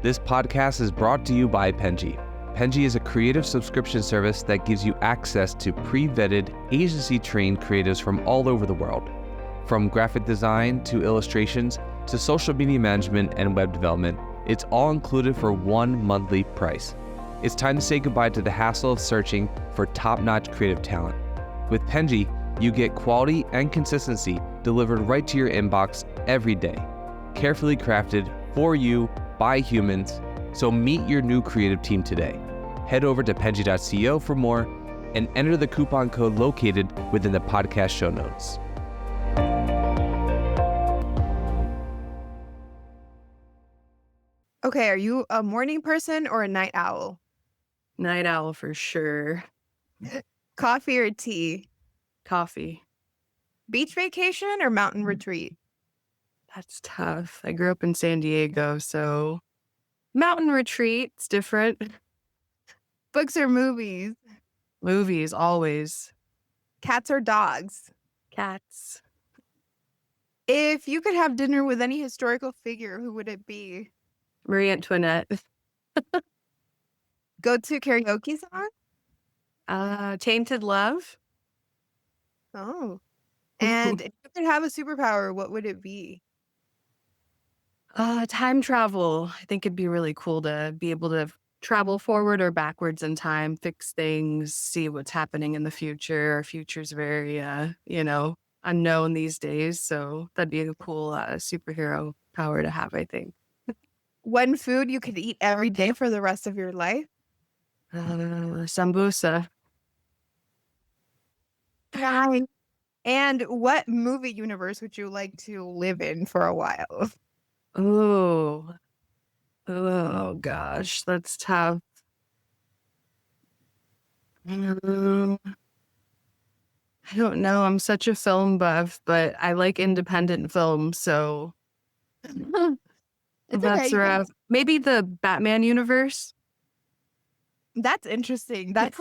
This podcast is brought to you by Penji. Penji is a creative subscription service that gives you access to pre-vetted, agency-trained creatives from all over the world. From graphic design to illustrations to social media management and web development, it's all included for one monthly price. It's time to say goodbye to the hassle of searching for top-notch creative talent. With Penji, you get quality and consistency delivered right to your inbox every day, carefully crafted for you by humans. So meet your new creative team today. Head over to penji.co for more and enter the coupon code located within the podcast show notes. Okay, are you a morning person or a night owl? Night owl for sure. Coffee or tea? Coffee. Beach vacation or mountain retreat? That's tough. I grew up in San Diego, so mountain retreat's different. Books or movies? Movies, always. Cats or dogs? Cats. If you could have dinner with any historical figure, who would it be? Marie Antoinette. Go-to karaoke song? Tainted Love. Oh. And if you could have a superpower, what would it be? Time travel. I think it'd be really cool to be able to travel forward or backwards in time, fix things, see what's happening in the future. Our future's very, unknown these days. So that'd be a cool superhero power to have, I think. One food you could eat every day for the rest of your life? Sambusa. And what movie universe would you like to live in for a while? Oh gosh, that's tough. I don't know. I'm such a film buff, but I like independent films, so that's rough. Maybe the Batman universe. That's interesting. That's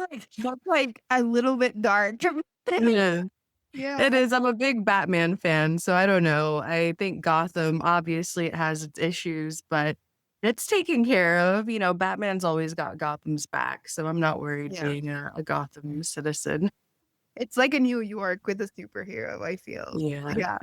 like a little bit dark. Yeah. Yeah. It is. I'm a big Batman fan, so I don't know. I think Gotham, obviously it has its issues, but it's taken care of. Batman's always got Gotham's back, so I'm not worried being a Gotham citizen. It's like a New York with a superhero, I feel. Yeah.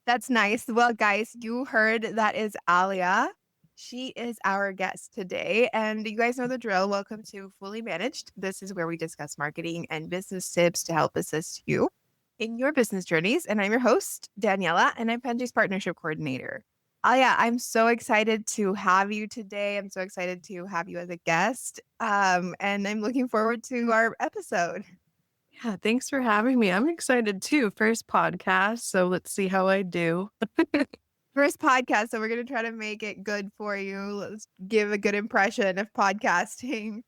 That's nice. Well, guys, you heard that is Aliya. She is our guest today, and you guys know the drill. Welcome to Fully Managed. This is where we discuss marketing and business tips to help assist you in your business journeys. And I'm your host, Daniela, and I'm Penji's partnership coordinator. Aliya, I'm so excited to have you today. I'm so excited to have you as a guest, and I'm looking forward to our episode. Yeah, thanks for having me. I'm excited too. First podcast, so let's see how I do. First podcast, so we're going to try to make it good for you. Let's give a good impression of podcasting.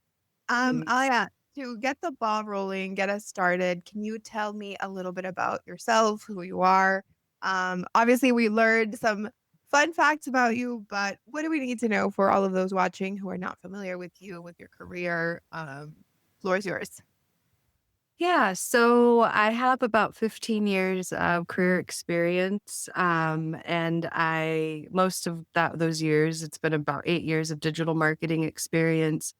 Aliya, to get the ball rolling, get us started, can you tell me a little bit about yourself, who you are? Obviously, we learned some fun facts about you, but what do we need to know for all of those watching who are not familiar with you, with your career? Floor is yours. Yeah, so I have about 15 years of career experience, and most of those years, it's been about 8 years of digital marketing experience,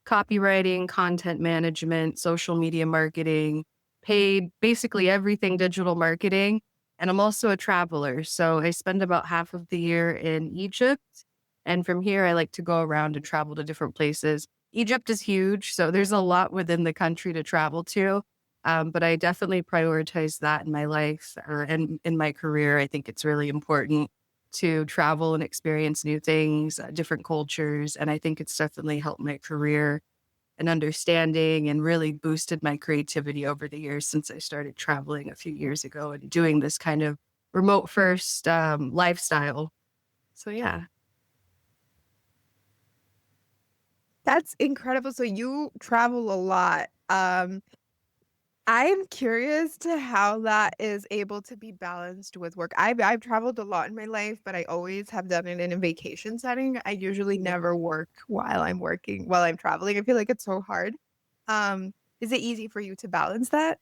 copywriting, content management, social media marketing, paid, basically everything digital marketing. And I'm also a traveler, so I spend about half of the year in Egypt, and from here, I like to go around and travel to different places. Egypt is huge, so there's a lot within the country to travel to. But I definitely prioritize that in my life and in my career. I think it's really important to travel and experience new things, different cultures. And I think it's definitely helped my career and understanding and really boosted my creativity over the years since I started traveling a few years ago and doing this kind of remote first lifestyle. So, yeah. That's incredible. So you travel a lot. I'm curious to how that is able to be balanced with work. I've traveled a lot in my life, but I always have done it in a vacation setting. I usually never work while I'm traveling. I feel like it's so hard. Is it easy for you to balance that?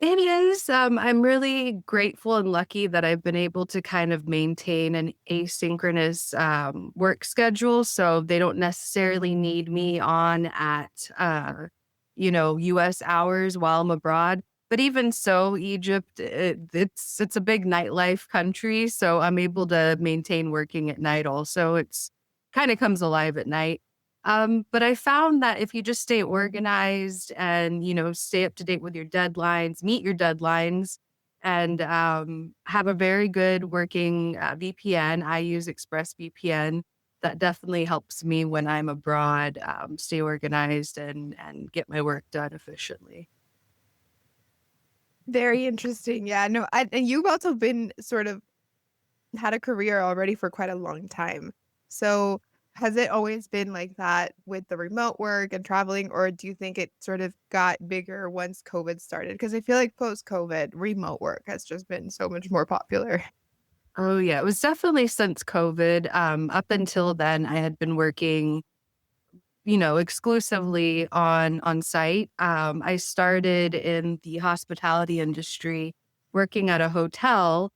It is. I'm really grateful and lucky that I've been able to kind of maintain an asynchronous work schedule. So they don't necessarily need me on at, US hours while I'm abroad. But even so, Egypt, it's a big nightlife country. So I'm able to maintain working at night also. It's kind of comes alive at night. But I found that if you just stay organized and, stay up to date with your deadlines, meet your deadlines, and have a very good working VPN, I use ExpressVPN. That definitely helps me when I'm abroad, stay organized and get my work done efficiently. Very interesting. Yeah, no, and you've also been sort of had a career already for quite a long time. So has it always been like that with the remote work and traveling, or do you think it sort of got bigger once COVID started? Because I feel like post-COVID, remote work has just been so much more popular. Oh yeah, it was definitely since COVID. Up until then, I had been working exclusively on site. I started in the hospitality industry, working at a hotel.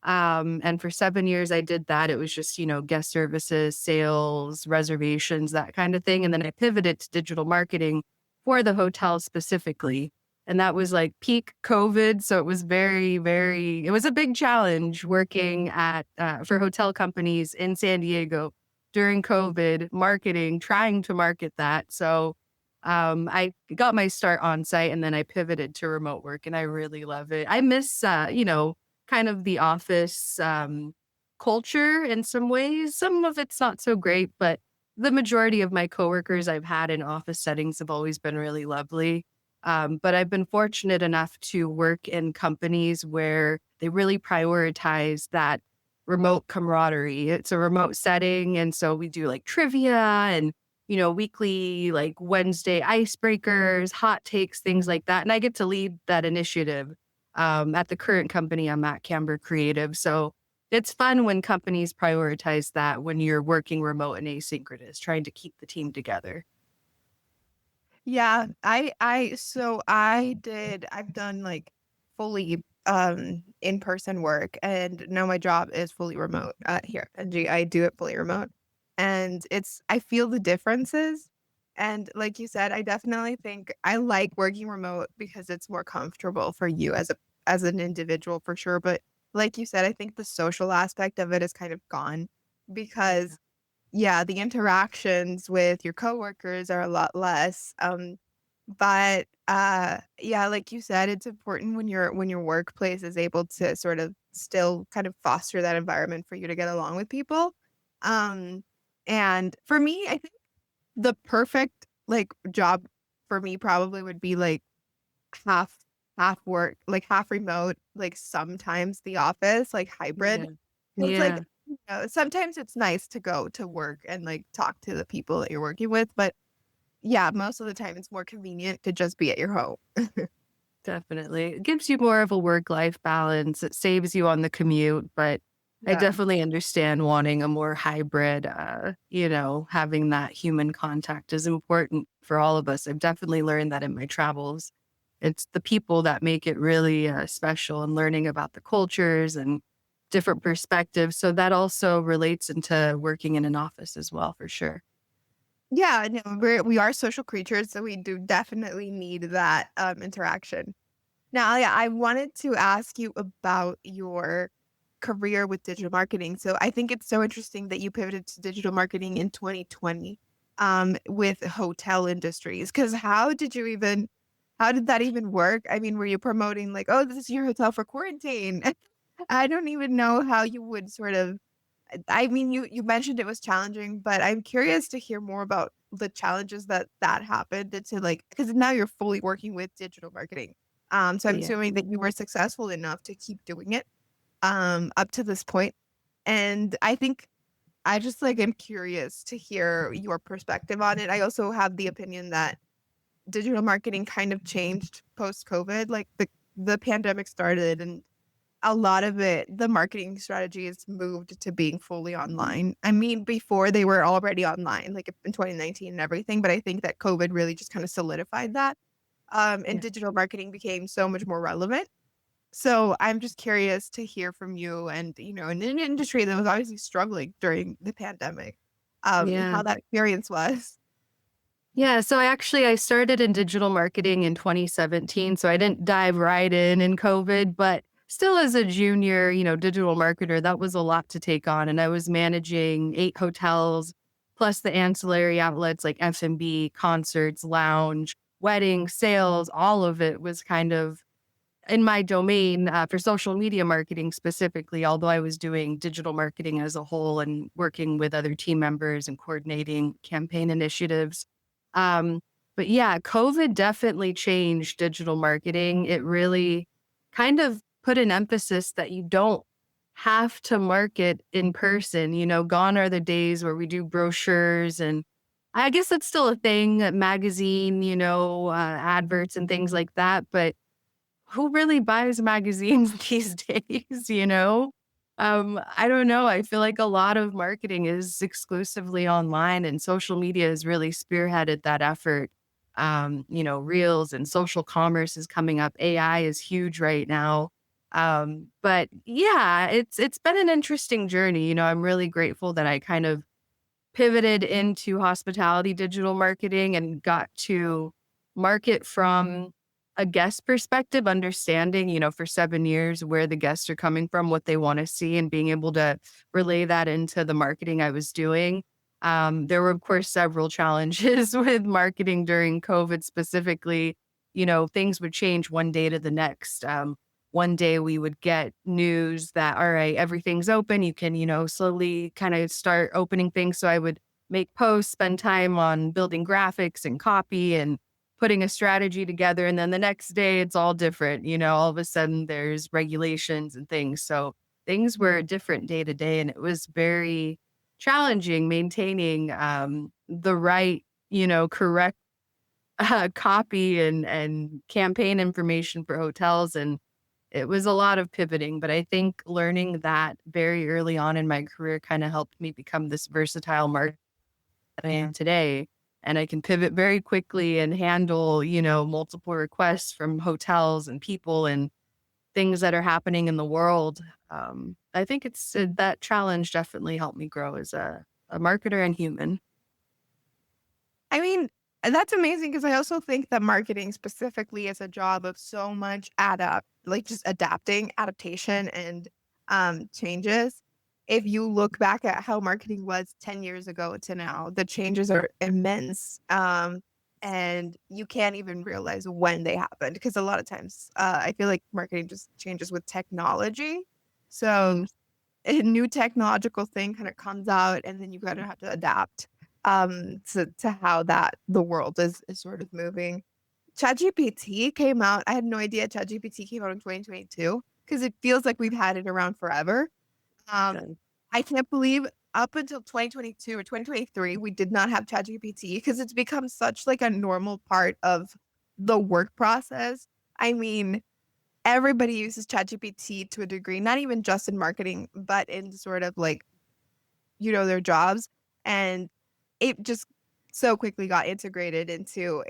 And for 7 years, I did that. It was just, guest services, sales, reservations, that kind of thing. And then I pivoted to digital marketing for the hotel specifically. And that was like peak COVID. So it was it was a big challenge working for hotel companies in San Diego during COVID, marketing, trying to market that. So I got my start on site and then I pivoted to remote work and I really love it. I miss, kind of the office culture in some ways. Some of it's not so great, but the majority of my coworkers I've had in office settings have always been really lovely. But I've been fortunate enough to work in companies where they really prioritize that remote camaraderie. It's a remote setting. And so we do like trivia and, weekly like Wednesday icebreakers, hot takes, things like that. And I get to lead that initiative at the current company I'm at, Camber Creative. So it's fun when companies prioritize that when you're working remote and asynchronous, trying to keep the team together. Yeah, I've done like fully in-person work, and now my job is fully remote here at Penji. I do it fully remote. And I feel the differences. And like you said, I definitely think I like working remote because it's more comfortable for you as an individual for sure. But like you said, I think the social aspect of it is kind of gone because yeah, the interactions with your coworkers are a lot less. But yeah, like you said, it's important when your workplace is able to sort of still kind of foster that environment for you to get along with people. Um, and for me, I think the perfect like job for me probably would be like half half work, like half remote, like sometimes the office, like hybrid. Yeah. It's like, Yeah. sometimes it's nice to go to work and like talk to the people that you're working with, but yeah, most of the time it's more convenient to just be at your home. Definitely. It gives you more of a work-life balance. It saves you on the commute, but I Yeah. definitely understand wanting a more hybrid, having that human contact is important for all of us. I've definitely learned that in my travels. It's the people that make it really special and learning about the cultures and different perspectives. So that also relates into working in an office as well, for sure. Yeah, no, we are social creatures, so we do definitely need that interaction. Now, yeah, I wanted to ask you about your career with digital marketing. So I think it's so interesting that you pivoted to digital marketing in 2020 with hotel industries. Because how did that even work? I mean, were you promoting like, oh, this is your hotel for quarantine? I don't even know how you would sort of. I mean, you mentioned it was challenging, but I'm curious to hear more about the challenges that happened to like because now you're fully working with digital marketing. So I'm Yeah. assuming that you were successful enough to keep doing it up to this point. And I think I just like am curious to hear your perspective on it. I also have the opinion that digital marketing kind of changed post COVID. Like the pandemic started and a lot of it, the marketing strategies moved to being fully online. I mean, before they were already online, like in 2019 and everything, but I think that COVID really just kind of solidified that. and Yeah. digital marketing became so much more relevant. So I'm just curious to hear from you and, in an industry that was obviously struggling during the pandemic, Yeah. how that experience was. Yeah, so I started in digital marketing in 2017, so I didn't dive right in COVID, but still as a junior, digital marketer, that was a lot to take on, and I was managing 8 hotels plus the ancillary outlets like F&B, concerts, lounge, weddings, sales, all of it was kind of in my domain for social media marketing specifically, although I was doing digital marketing as a whole and working with other team members and coordinating campaign initiatives. Um, but yeah, COVID definitely changed digital marketing. It really kind of put an emphasis that you don't have to market in person. Gone are the days where we do brochures and I guess that's still a thing, magazine, adverts and things like that. But who really buys magazines these days? I don't know. I feel like a lot of marketing is exclusively online and social media has really spearheaded that effort. Reels and social commerce is coming up. AI is huge right now. But yeah, it's been an interesting journey. I'm really grateful that I kind of pivoted into hospitality digital marketing and got to market from a guest perspective, understanding, for 7 years where the guests are coming from, what they want to see, and being able to relay that into the marketing I was doing. There were, of course, several challenges with marketing during COVID specifically. Things would change one day to the next. One day we would get news that, all right, everything's open. You can, slowly kind of start opening things. So I would make posts, spend time on building graphics and copy and putting a strategy together. And then the next day it's all different. All of a sudden there's regulations and things. So things were different day to day. And it was very challenging maintaining the right, correct copy and campaign information for hotels. And it was a lot of pivoting, but I think learning that very early on in my career kind of helped me become this versatile marketer that I am today. And I can pivot very quickly and handle, multiple requests from hotels and people and things that are happening in the world. I think it's that challenge definitely helped me grow as a marketer and human. I mean, that's amazing because I also think that marketing specifically is a job of so much like just adapting, adaptation, and changes. If you look back at how marketing was 10 years ago to now, the changes are immense. And you can't even realize when they happened because a lot of times I feel like marketing just changes with technology. So a new technological thing kind of comes out and then you gotta have to adapt to how that the world is sort of moving. ChatGPT came out. I had no idea ChatGPT came out in 2022 because it feels like we've had it around forever. Um, Good. I can't believe up until 2022 or 2023 we did not have ChatGPT because it's become such like a normal part of the work process. I mean, everybody uses ChatGPT to a degree, not even just in marketing, but in sort of like, their jobs. And it just so quickly got integrated into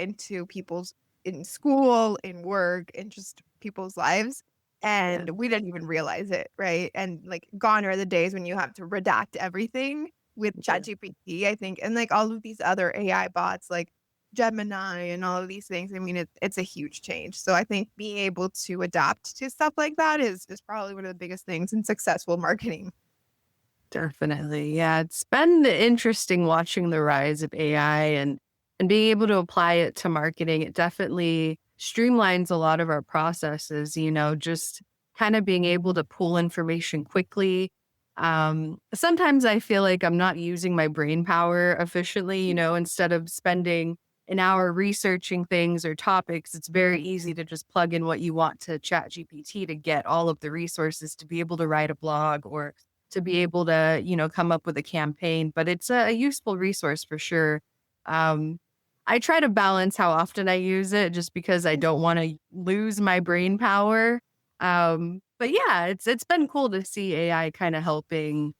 people's in school, in work, and just people's lives. Yeah. And we didn't even realize it, right? And like gone are the days when you have to redact everything with Yeah. ChatGPT, I think, and like all of these other AI bots like Gemini and all of these things. I mean, it's a huge change. So I think being able to adapt to stuff like that is probably one of the biggest things in successful marketing. Definitely. Yeah, it's been interesting watching the rise of AI and being able to apply it to marketing. It definitely streamlines a lot of our processes, just kind of being able to pull information quickly. Sometimes I feel like I'm not using my brain power efficiently, instead of spending an hour researching things or topics, it's very easy to just plug in what you want to Chat GPT to get all of the resources to be able to write a blog or to be able to, come up with a campaign, but it's a useful resource for sure. Um, I try to balance how often I use it just because I don't want to lose my brain power. But yeah, it's been cool to see AI kind of helping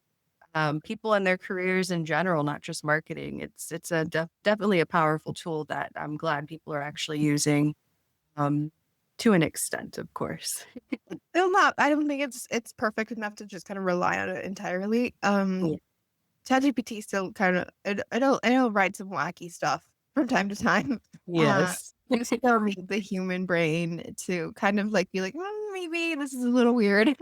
people in their careers in general, not just marketing. It's a definitely a powerful tool that I'm glad people are actually using. um, to an extent, of course. I don't think it's perfect enough to just kind of rely on it entirely. Yeah. ChatGPT still kind of it'll write some wacky stuff from time to time. Uh, Yes. you still need the human brain to kind of like be like, maybe this is a little weird.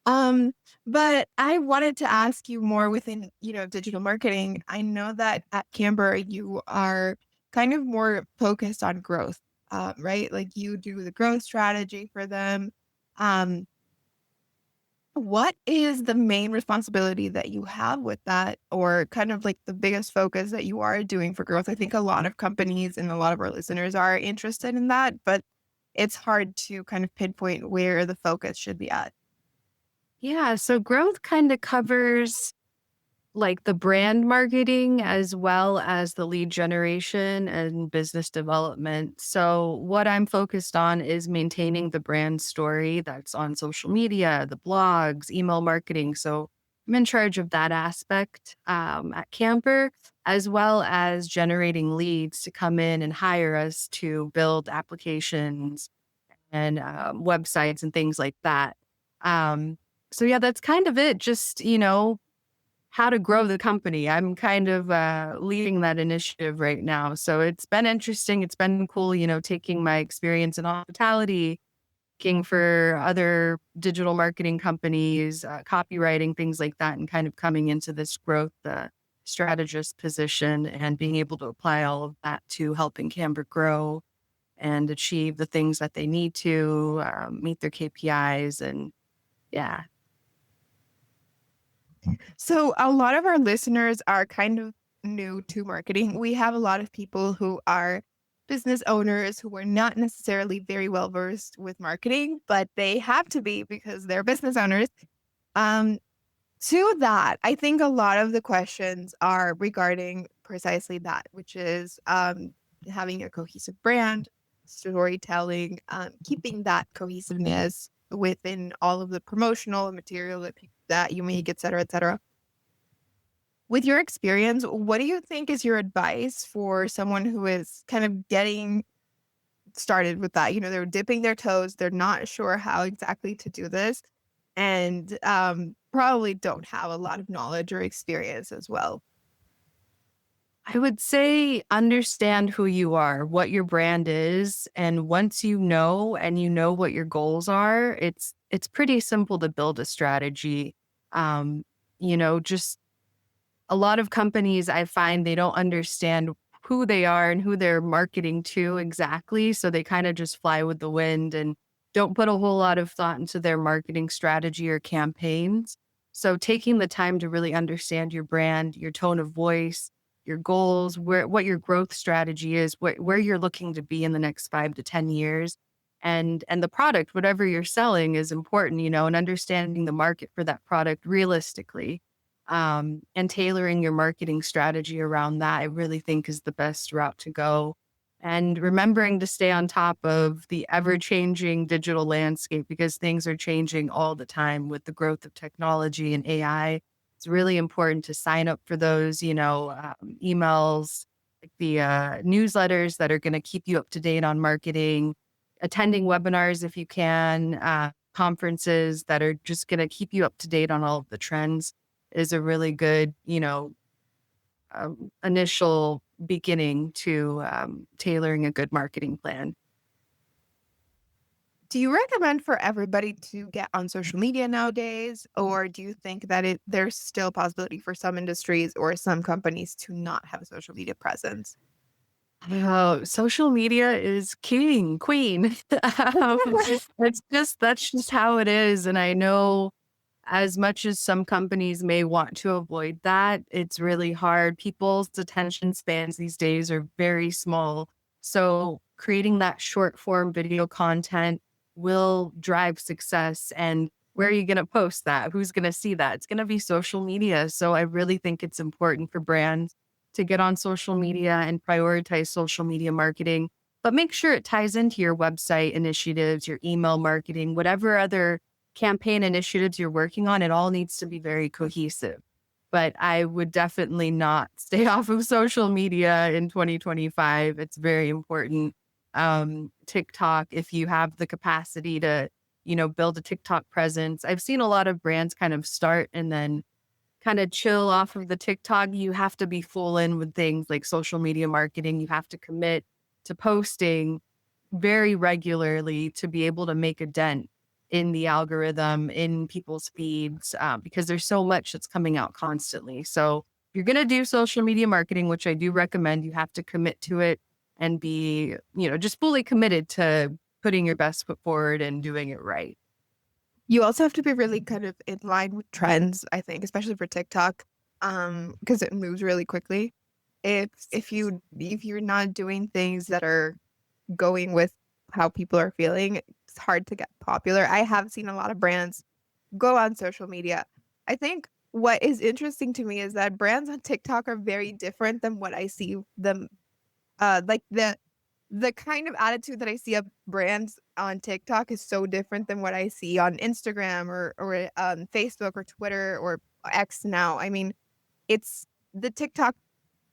Um, but I wanted to ask you more within, digital marketing. I know that at Camber you are kind of more focused on growth, right? Like you do the growth strategy for them. Um, what is the main responsibility that you have with that, or kind of like the biggest focus that you are doing for growth? I think a lot of companies and a lot of our listeners are interested in that, but it's hard to kind of pinpoint where the focus should be at. Yeah. So growth kind of covers like the brand marketing as well as the lead generation and business development. So, what I'm focused on is maintaining the brand story that's on social media, the blogs, email marketing. So, I'm in charge of that aspect at Camper, as well as generating leads to come in and hire us to build applications and websites and things like that. Um, so, yeah, that's kind of it. Just, how to grow the company. I'm kind of leading that initiative right now. So it's been interesting. It's been cool, taking my experience in hospitality, working for other digital marketing companies, copywriting, things like that, and kind of coming into this growth strategist position and being able to apply all of that to helping Camber grow and achieve the things that they need to meet their KPIs. And yeah. So a lot of our listeners are kind of new to marketing. We have a lot of people who are business owners who are not necessarily very well versed with marketing, but they have to be because they're business owners. Um, to that, I think a lot of the questions are regarding precisely that, which is having a cohesive brand, storytelling, keeping that cohesiveness within all of the promotional material that you make, et cetera, et cetera. With your experience, what do you think is your advice for someone who is kind of getting started with that? They're dipping their toes, they're not sure how exactly to do this, and probably don't have a lot of knowledge or experience as well. I would say understand who you are, what your brand is, and once you know and you know what your goals are, it's pretty simple to build a strategy. Um, just a lot of companies I find they don't understand who they are and who they're marketing to exactly, so they kind of just fly with the wind and don't put a whole lot of thought into their marketing strategy or campaigns. So taking the time to really understand your brand, your tone of voice, your goals, what your growth strategy is, where you're looking to be in the next 5 to 10 years, and the product, whatever you're selling, is important, and understanding the market for that product realistically, and tailoring your marketing strategy around that, I really think is the best route to go. And remembering to stay on top of the ever changing digital landscape because things are changing all the time with the growth of technology and AI. It's really important to sign up for those, emails, like the newsletters that are going to keep you up to date on marketing, attending webinars if you can, conferences that are just going to keep you up to date on all of the trends is a really good, initial beginning to tailoring a good marketing plan. Do you recommend for everybody to get on social media nowadays, or do you think that there's still a possibility for some industries or some companies to not have a social media presence? Oh, social media is king, queen. That's just how it is. And I know as much as some companies may want to avoid that, it's really hard. People's attention spans these days are very small. So creating that short form video content will drive success. And where are you going to post that? Who's going to see that? It's going to be social media. So I really think it's important for brands to get on social media and prioritize social media marketing, but make sure it ties into your website initiatives, your email marketing, whatever other campaign initiatives you're working on. It all needs to be very cohesive. But I would definitely not stay off of social media in 2025. It's very important TikTok if you have the capacity to, build a TikTok presence. I've seen a lot of brands kind of start and then kind of chill off of the TikTok. You have to be full in with things like social media marketing. You have to commit to posting very regularly to be able to make a dent in the algorithm, in people's feeds, because there's so much that's coming out constantly. So if you're going to do social media marketing, which I do recommend, you have to commit to it and be, just fully committed to putting your best foot forward and doing it right. You also have to be really kind of in line with trends, I think, especially for TikTok, because it moves really quickly. If you're not doing things that are going with how people are feeling, it's hard to get popular. I have seen a lot of brands go on social media. I think what is interesting to me is that brands on TikTok are very different than what I see them like the kind of attitude that I see of brands on TikTok is so different than what I see on Instagram or Facebook or Twitter or X now. I mean, it's the TikTok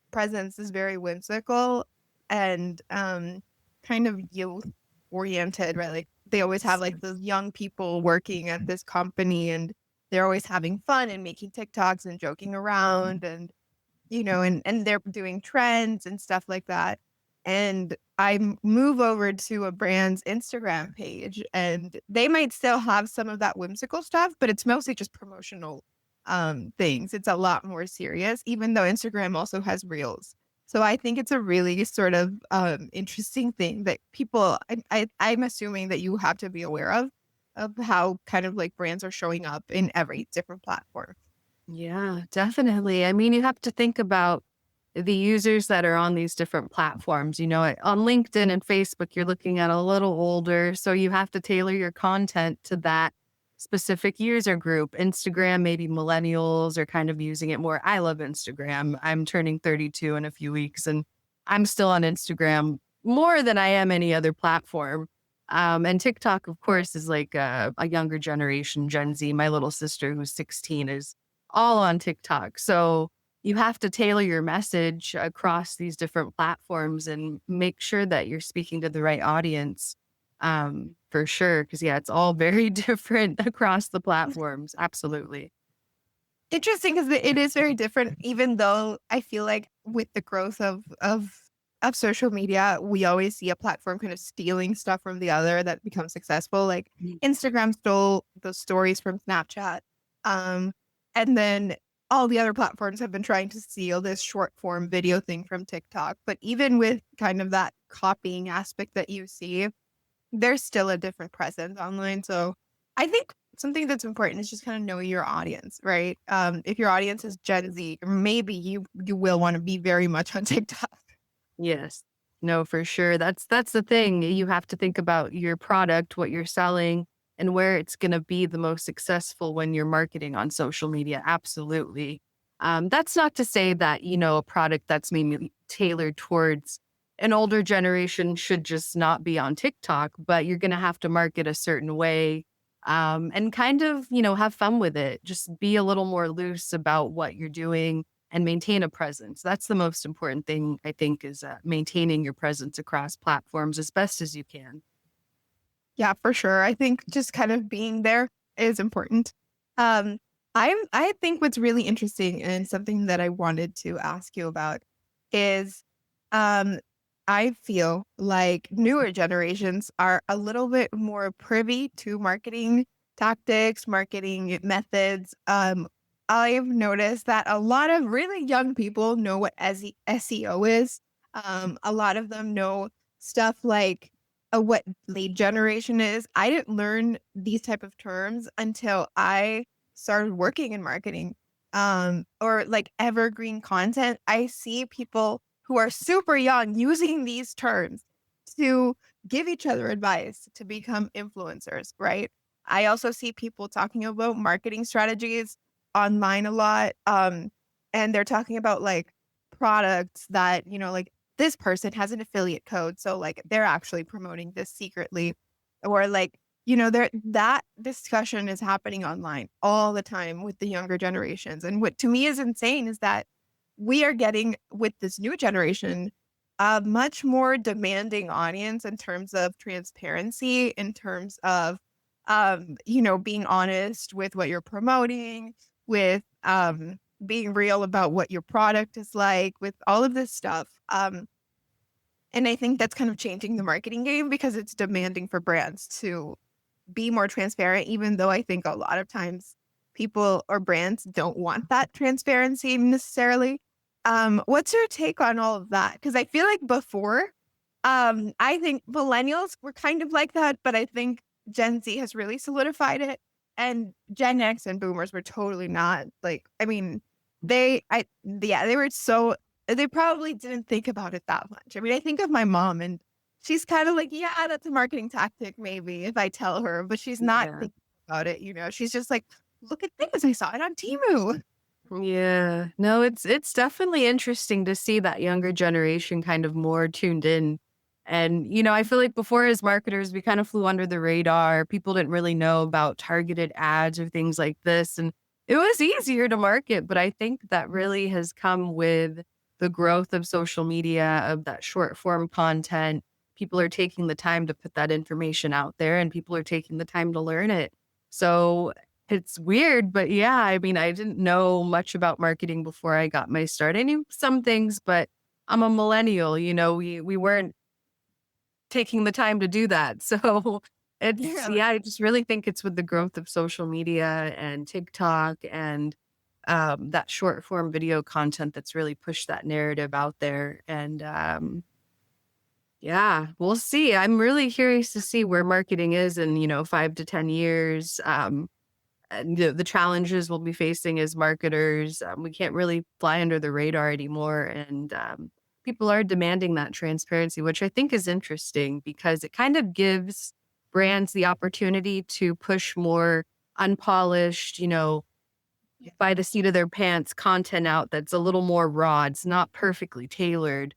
presence is very whimsical and kind of youth oriented, right? Like they always have like those young people working at this company and they're always having fun and making TikToks and joking around and and they're doing trends and stuff like that. And move over to a brand's Instagram page and they might still have some of that whimsical stuff, but it's mostly just promotional things. It's a lot more serious, even though Instagram also has reels. So I think it's a really sort of interesting thing that people I'm assuming that you have to be aware of how kind of like brands are showing up in every different platform. Yeah, definitely. I mean, you have to think about the users that are on these different platforms. On LinkedIn and Facebook, you're looking at a little older, so you have to tailor your content to that specific user group. Instagram, maybe millennials are kind of using it more. I love Instagram. I'm turning 32 in a few weeks, and I'm still on Instagram more than I am any other platform. And TikTok, of course, is like a younger generation, Gen Z. My little sister, who's 16, is all on TikTok. So you have to tailor your message across these different platforms and make sure that you're speaking to the right audience, for sure. Because, yeah, it's all very different across the platforms. Absolutely. Interesting because it is very different, even though I feel like with the growth of social media, we always see a platform kind of stealing stuff from the other that becomes successful. Like Instagram stole the stories from Snapchat. And then all the other platforms have been trying to steal this short form video thing from TikTok. But even with kind of that copying aspect that you see, there's still a different presence online. So I think something that's important is just kind of know your audience, right? If your audience is Gen Z, maybe you will want to be very much on TikTok. Yes. No, for sure. That's the thing. You have to think about your product, what you're selling, and where it's going to be the most successful when you're marketing on social media. Absolutely. That's not to say that, a product that's maybe tailored towards an older generation should just not be on TikTok, but you're going to have to market a certain way, and kind of, have fun with it. Just be a little more loose about what you're doing and maintain a presence. That's the most important thing, I think, is maintaining your presence across platforms as best as you can. Yeah, for sure. I think just kind of being there is important. Um, I think what's really interesting and something that I wanted to ask you about is um, I feel like newer generations are a little bit more privy to marketing tactics, marketing methods. I've noticed that a lot of really young people know what SEO is. A lot of them know stuff like what lead generation is. I didn't learn these type of terms until I started working in marketing. Or like evergreen content. I see people who are super young using these terms to give each other advice to become influencers, right? I also see people talking about marketing strategies online a lot. And they're talking about like products that, like this person has an affiliate code. So like they're actually promoting this secretly. Or like, that discussion is happening online all the time with the younger generations. And what to me is insane is that we are getting with this new generation a much more demanding audience in terms of transparency, in terms of, being honest with what you're promoting, with being real about what your product is like, with all of this stuff. And I think that's kind of changing the marketing game because it's demanding for brands to be more transparent, even though I think a lot of times people or brands don't want that transparency necessarily. What's your take on all of that? Because I feel like before, I think millennials were kind of like that, but I think Gen Z has really solidified it. And Gen X and boomers were totally not like, I mean, they were so, they probably didn't think about it that much. I mean, I think of my mom and she's kind of like, yeah, that's a marketing tactic, maybe if I tell her, but she's not Yeah. thinking about it. She's just like, look at this. I saw it on Temu. Yeah. No, it's definitely interesting to see that younger generation kind of more tuned in. And, I feel like before as marketers, we kind of flew under the radar. People didn't really know about targeted ads or things like this. And it was easier to market, but I think that really has come with the growth of social media, of that short form content. People are taking the time to put that information out there and people are taking the time to learn it. So it's weird, but yeah, I mean, I didn't know much about marketing before I got my start. I knew some things, but I'm a millennial, we weren't taking the time to do that. So Yeah. yeah, I just really think it's with the growth of social media and TikTok and that short form video content that's really pushed that narrative out there. And yeah, we'll see. I'm really curious to see where marketing is in, 5 to 10 years. And the challenges we'll be facing as marketers. We can't really fly under the radar anymore. And people are demanding that transparency, which I think is interesting because it kind of gives brands the opportunity to push more unpolished, by the seat of their pants content out that's a little more raw. It's not perfectly tailored.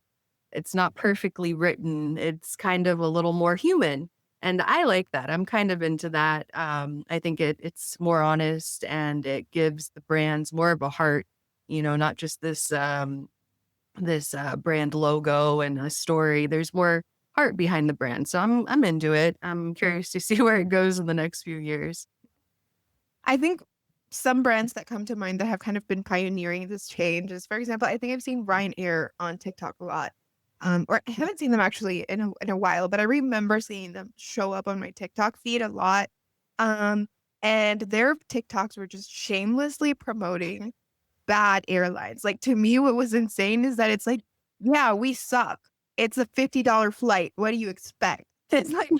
It's not perfectly written. It's kind of a little more human. And I like that. I'm kind of into that. I think it's more honest and it gives the brands more of a heart, not just this brand logo and a story. There's more heart behind the brand. So I'm into it. I'm curious to see where it goes in the next few years. I think some brands that come to mind that have kind of been pioneering this change is, for example, I think I've seen Ryanair on TikTok a lot. Or I haven't seen them actually in a while, but I remember seeing them show up on my TikTok feed a lot. Um, and their TikToks were just shamelessly promoting bad airlines. Like to me, what was insane is that it's like, yeah, we suck. It's a $50 flight. What do you expect? It's like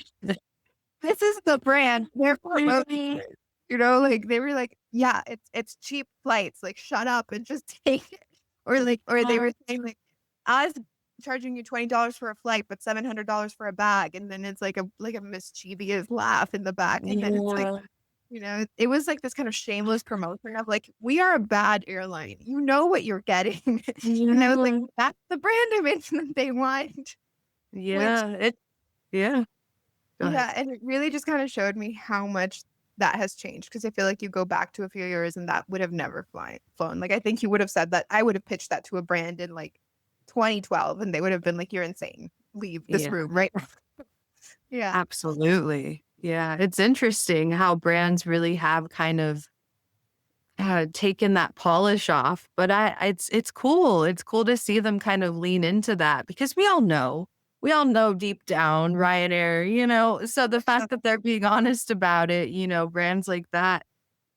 this is the brand. They're promoting. Like they were like, yeah, it's cheap flights. Like shut up and just take it. Or they were saying like, I was charging you $20 for a flight, but $700 for a bag, and then it's like a mischievous laugh in the back, and then it's like, Yeah. it was like this kind of shameless promotion of like, we are a bad airline. You know what you're getting, and I was like, Yeah. that's the brand image that they want. Which Yeah. Yeah. Go ahead. yeah, and it really just kind of showed me how much that has changed because I feel like you go back to a few years and that would have never flown. Like I think you would have said that I would have pitched that to a brand in like 2012 and they would have been like, you're insane. Leave this Yeah. room right now. Yeah. Absolutely. Yeah, it's interesting how brands really have kind of taken that polish off, but it's cool. It's cool to see them kind of lean into that because we all know deep down Ryanair, so the fact that they're being honest about it, brands like that,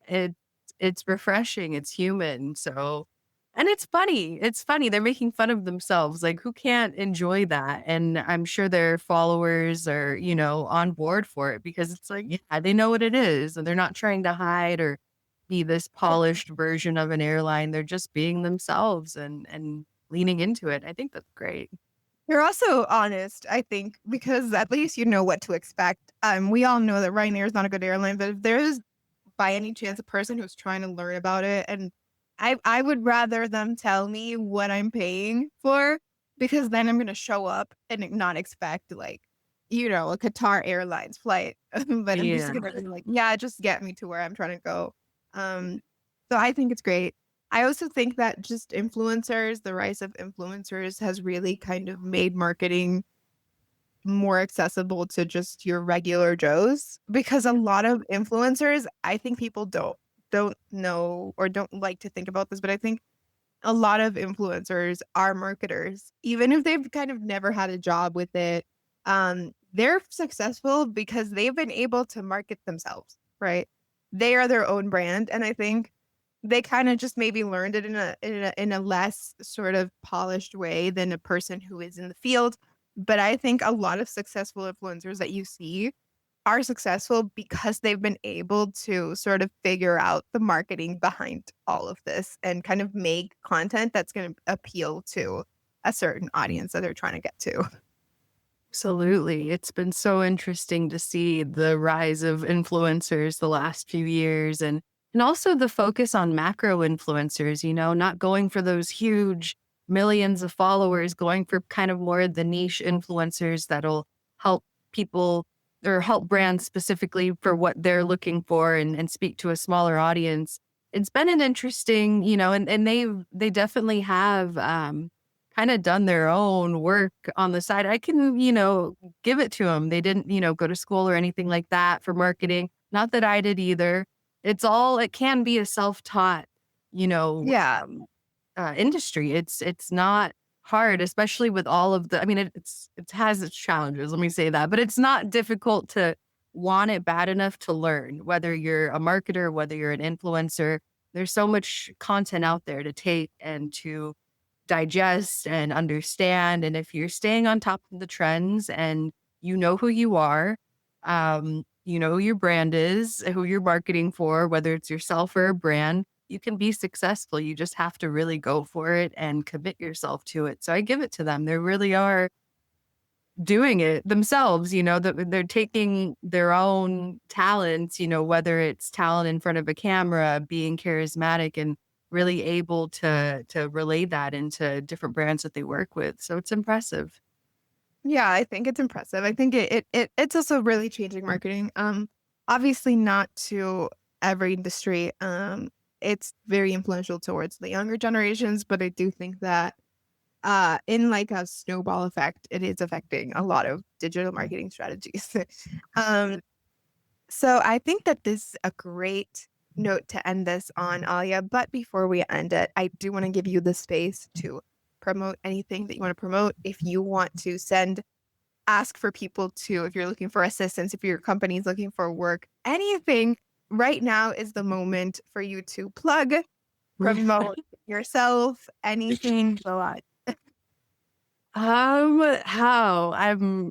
it it's refreshing, it's human. So and it's funny. It's funny. They're making fun of themselves. Like who can't enjoy that? And I'm sure their followers are, on board for it because it's like, yeah, they know what it is and they're not trying to hide or be this polished version of an airline. They're just being themselves and leaning into it. I think that's great. You're also honest, I think, because at least you know what to expect. We all know that Ryanair is not a good airline, but if there is by any chance a person who's trying to learn about it, and I would rather them tell me what I'm paying for because then I'm gonna show up and not expect like, a Qatar Airlines flight. But I'm just Yeah. gonna be like, yeah, just get me to where I'm trying to go. Um, so I think it's great. I also think that just influencers, the rise of influencers has really kind of made marketing more accessible to just your regular Joes, because a lot of influencers, I think people don't know or don't like to think about this, but I think a lot of influencers are marketers. Even if they've kind of never had a job with it, they're successful because they've been able to market themselves, right? They are their own brand, and I think they kind of just maybe learned it in a less sort of polished way than a person who is in the field. But I think a lot of successful influencers that you see are successful because they've been able to sort of figure out the marketing behind all of this and kind of make content that's going to appeal to a certain audience that they're trying to get to. Absolutely. It's been so interesting to see the rise of influencers the last few years, and also the focus on macro influencers, not going for those huge millions of followers, going for kind of more the niche influencers that'll help people or help brands specifically for what they're looking for, and speak to a smaller audience. It's been an interesting, and they definitely have kind of done their own work on the side. I can, give it to them. They didn't, go to school or anything like that for marketing. Not that I did either. It can be a self-taught, you know, Yeah. um, industry. It's not hard, especially with all of the, I mean, it has its challenges, let me say that, but it's not difficult to want it bad enough to learn, whether you're a marketer, whether you're an influencer. There's so much content out there to take and to digest and understand. And if you're staying on top of the trends and you know who you are, you know who your brand is, who you're marketing for, whether it's yourself or a brand, you can be successful. You just have to really go for it and commit yourself to it. So I give it to them. They really are doing it themselves, that they're taking their own talents, whether it's talent in front of a camera, being charismatic and really able to relay that into different brands that they work with. So it's impressive. Yeah, I think it's impressive. I think it's also really changing marketing. Obviously not to every industry. It's very influential towards the younger generations, but I do think that in like a snowball effect, it is affecting a lot of digital marketing strategies. um, so I think that this is a great note to end this on, Aliya. But before we end it, I do want to give you the space to promote anything that you want to promote. If you want to ask for people to, if you're looking for assistance, if your company's looking for work, anything, right now is the moment for you to plug, promote yourself, anything. Go on. How?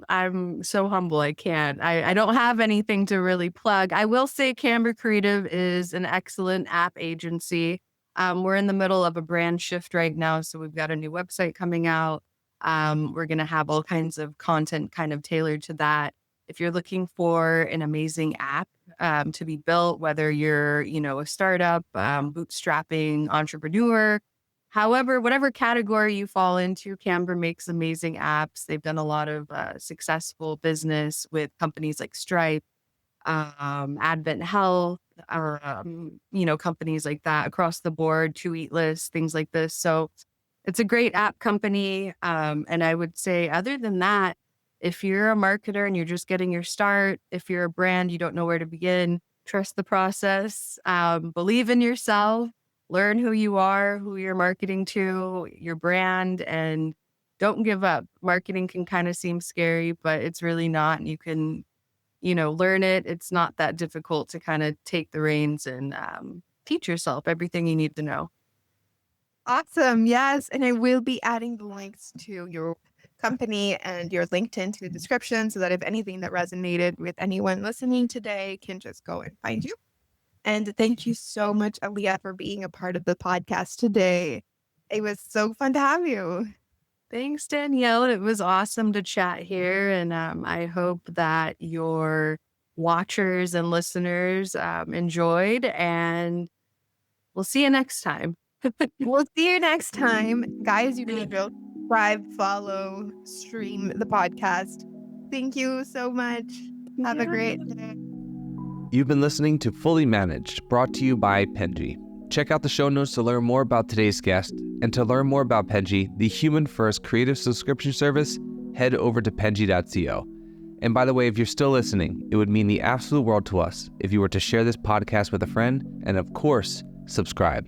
I'm so humble. I can't. I don't have anything to really plug. I will say Camber Creative is an excellent app agency. We're in the middle of a brand shift right now, so we've got a new website coming out. We're gonna have all kinds of content kind of tailored to that. If you're looking for an amazing app to be built, whether you're, a startup, bootstrapping entrepreneur, however, whatever category you fall into, Camber makes amazing apps. They've done a lot of successful business with companies like Stripe, Advent Health, companies like that across the board, To Eat List, things like this. So it's a great app company. And I would say, other than that, if you're a marketer and you're just getting your start, if you're a brand, you don't know where to begin, trust the process, believe in yourself, learn who you are, who you're marketing to, your brand, and don't give up. Marketing can kind of seem scary, but it's really not. And you can, learn it. It's not that difficult to kind of take the reins and teach yourself everything you need to know. Awesome. Yes. And I will be adding the links to your company and your LinkedIn to the description so that if anything that resonated with anyone listening today can just go and find you. And thank you so much, Aliya, for being a part of the podcast today. It was so fun to have you. Thanks, Danielle. It was awesome to chat here. And I hope that your watchers and listeners enjoyed. And we'll see you next time. We'll see you next time. Guys, you can go subscribe, follow, stream the podcast. Thank you so much. Have a great day. You've been listening to Fully Managed, brought to you by Penji. Check out the show notes to learn more about today's guest, and to learn more about Penji, the human-first creative subscription service, head over to penji.co. And by the way, if you're still listening, it would mean the absolute world to us if you were to share this podcast with a friend and, of course, subscribe.